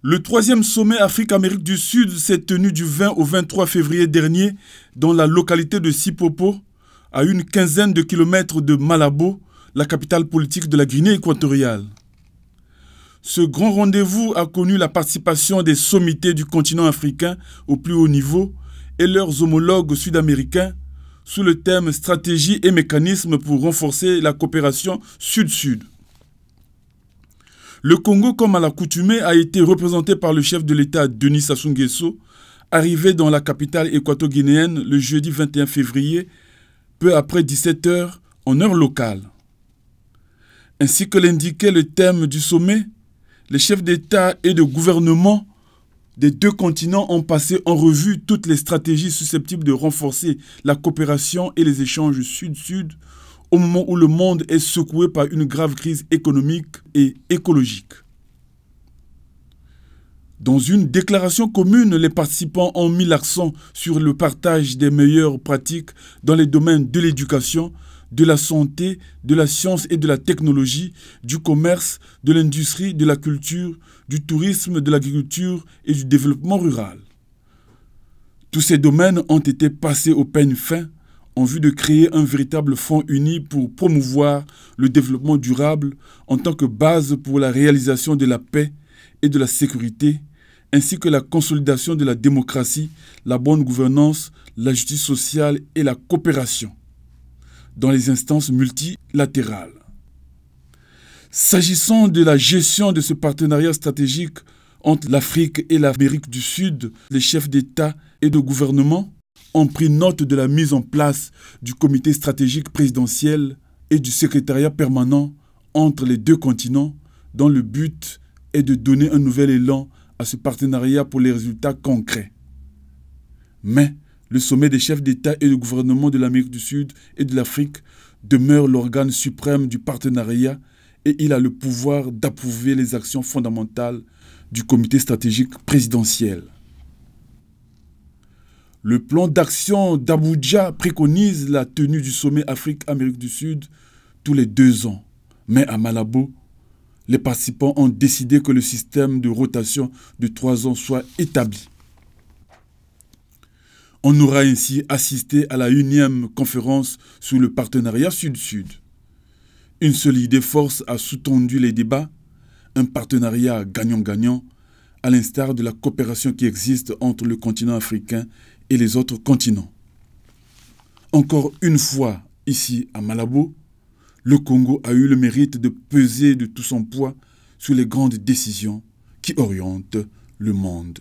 Le troisième sommet Afrique-Amérique du Sud s'est tenu du 20 au 23 février dernier dans la localité de Sipopo, à une quinzaine de kilomètres de Malabo, la capitale politique de la Guinée équatoriale. Ce grand rendez-vous a connu la participation des sommités du continent africain au plus haut niveau et leurs homologues sud-américains sous le thème « Stratégie et mécanismes pour renforcer la coopération Sud-Sud ». Le Congo, comme à l'accoutumée, a été représenté par le chef de l'État Denis Sassou Nguesso, arrivé dans la capitale équato-guinéenne le jeudi 21 février, peu après 17 h en heure locale. Ainsi que l'indiquait le thème du sommet, les chefs d'État et de gouvernement des deux continents ont passé en revue toutes les stratégies susceptibles de renforcer la coopération et les échanges Sud-Sud au moment où le monde est secoué par une grave crise économique et écologique. Dans une déclaration commune, les participants ont mis l'accent sur le partage des meilleures pratiques dans les domaines de l'éducation, de la santé, de la science et de la technologie, du commerce, de l'industrie, de la culture, du tourisme, de l'agriculture et du développement rural. Tous ces domaines ont été passés au peigne fin en vue de créer un véritable fonds uni pour promouvoir le développement durable en tant que base pour la réalisation de la paix et de la sécurité, ainsi que la consolidation de la démocratie, la bonne gouvernance, la justice sociale et la coopération dans les instances multilatérales. S'agissant de la gestion de ce partenariat stratégique entre l'Afrique et l'Amérique du Sud, les chefs d'État et de gouvernement ont pris note de la mise en place du comité stratégique présidentiel et du secrétariat permanent entre les deux continents, dont le but est de donner un nouvel élan à ce partenariat pour les résultats concrets. Mais le sommet des chefs d'État et de gouvernement de l'Amérique du Sud et de l'Afrique demeure l'organe suprême du partenariat et il a le pouvoir d'approuver les actions fondamentales du comité stratégique présidentiel. Le plan d'action d'Abuja préconise la tenue du sommet Afrique-Amérique du Sud tous les 2 ans. Mais à Malabo, les participants ont décidé que le système de rotation de 3 ans soit établi. On aura ainsi assisté à la 1e conférence sur le partenariat Sud-Sud. Une seule idée force a sous-tendu les débats, un partenariat gagnant-gagnant, à l'instar de la coopération qui existe entre le continent africain et les autres continents. Encore une fois, ici à Malabo, le Congo a eu le mérite de peser de tout son poids sur les grandes décisions qui orientent le monde.